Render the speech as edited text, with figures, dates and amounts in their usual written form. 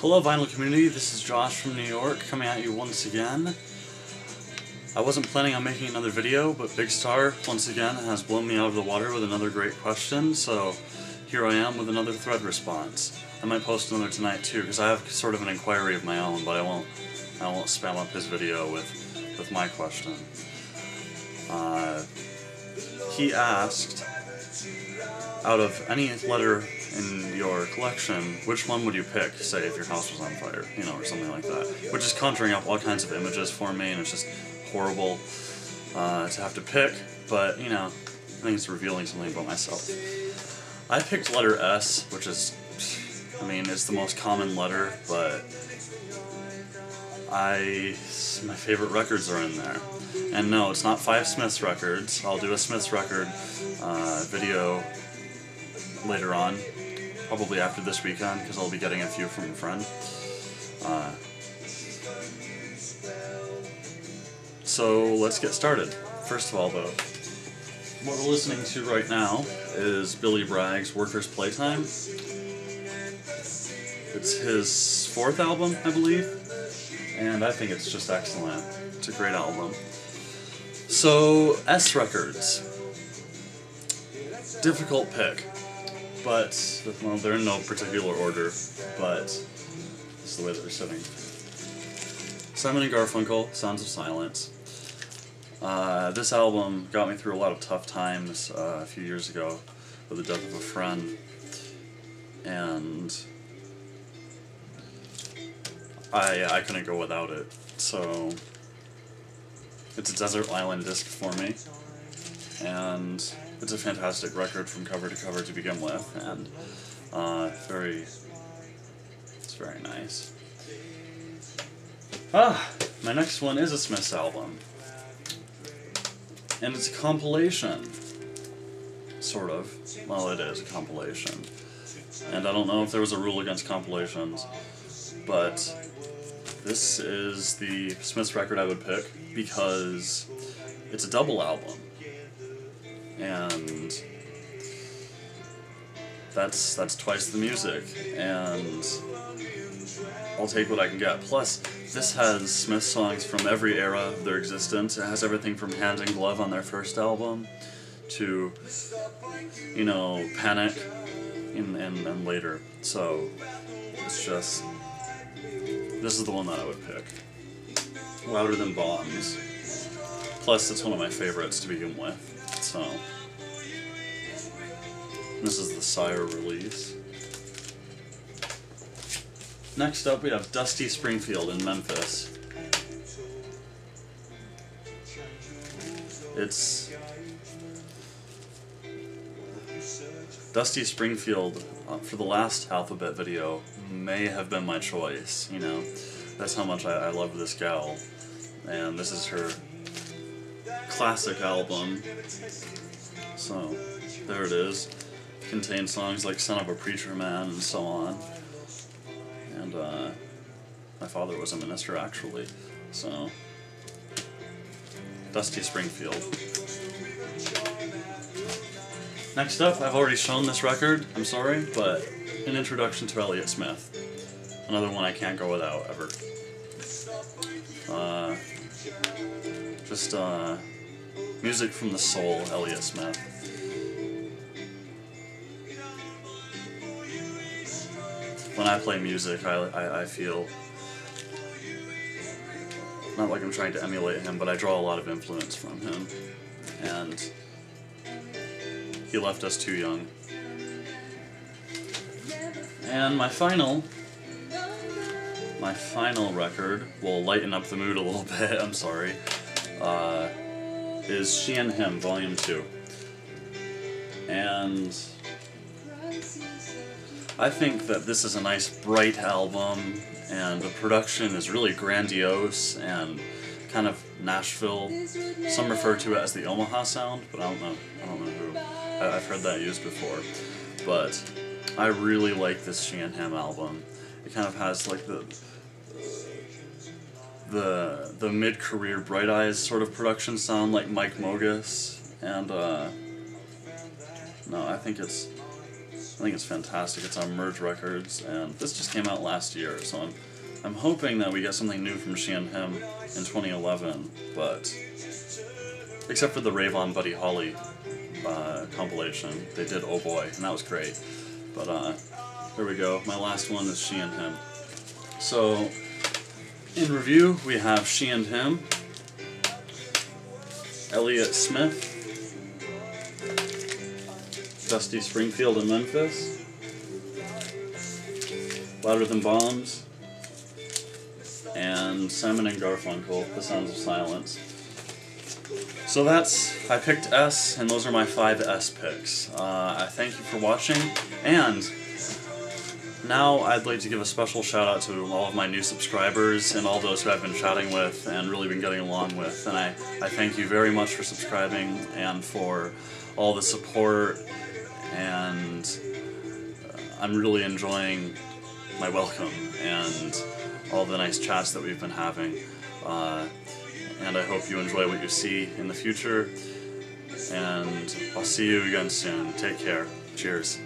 Hello vinyl community, this is Josh from New York coming at you once again. I wasn't planning on making another video, but Bigstar once again has blown me out of the water with another great question, so here I am with another thread response. I might post another tonight too, because I have sort of an inquiry of my own, but I won't spam up his video with my question. He asked, out of any letter in your collection, which one would you pick, say, if your house was on fire, you know, or something like that? Which is conjuring up all kinds of images for me, and it's just horrible to have to pick, but, you know, I think it's revealing something about myself. I picked letter S, which is, I mean, it's the most common letter, but my favorite records are in there. And no, it's not 5 Smiths records. I'll do a Smiths record video later on, probably after this weekend, because I'll be getting a few from a friend. So let's get started. First of all, though, what we're listening to right now is Billy Bragg's Workers' Playtime. It's his 4th album, I believe, and I think it's just excellent. It's a great album. So, S records. Difficult pick, but, well, they're in no particular order, but this is the way that they're sitting. Simon and Garfunkel, Sounds of Silence. This album got me through a lot of tough times a few years ago with the death of a friend, and I couldn't go without it, so it's a desert island disc for me, and it's a fantastic record from cover to cover to begin with, and it's very nice. My next one is a Smiths album, and it's a compilation, sort of. Well, it is a compilation, and I don't know if there was a rule against compilations, but this is the Smiths record I would pick because it's a double album, and that's twice the music, and I'll take what I can get. Plus, this has Smith songs from every era of their existence. It has everything from Hand in Glove on their first album to, you know, Panic and later. So it's just, this is the one that I would pick. Louder Than Bombs. Plus, it's one of my favorites to begin with. So this is the Sire release. Next up, we have Dusty Springfield in Memphis. It's Dusty Springfield, for the last Alphabet video, may have been my choice, you know. That's how much I love this gal. And this is her classic album. So, there it is. Contains songs like Son of a Preacher Man and so on. And my father was a minister, actually. So, Dusty Springfield. Next up, I've already shown this record, I'm sorry, but An Introduction to Elliott Smith. Another one I can't go without, ever. Just music from the soul, Elliott Smith. When I play music, I feel, not like I'm trying to emulate him, but I draw a lot of influence from him, and he left us too young. And my final record will lighten up the mood a little bit, I'm sorry, is She and Him, Volume 2. And I think that this is a nice, bright album, and the production is really grandiose and kind of Nashville. Some refer to it as the Omaha sound, but I don't know who. I've heard that used before. But I really like this She and Him album. It kind of has like the mid-career Bright Eyes sort of production sound, like Mike Mogis, and no, I think it's I think it's fantastic. It's on Merge Records, and this just came out last year, so I'm hoping that we get something new from She and Him in 2011, but except for the Rave On Buddy Holly compilation, they did Oh Boy, and that was great. But there we go, my last one is She and Him. So, in review, we have She and Him, Elliott Smith, Dusty Springfield and Memphis, Louder Than Bombs, and Simon and Garfunkel, The Sounds of Silence. So I picked S, and those are my 5 S picks. I thank you for watching, and now I'd like to give a special shout out to all of my new subscribers and all those who I've been chatting with and really been getting along with. And I thank you very much for subscribing and for all the support, and I'm really enjoying my welcome and all the nice chats that we've been having. And I hope you enjoy what you see in the future, and I'll see you again soon. Take care. Cheers.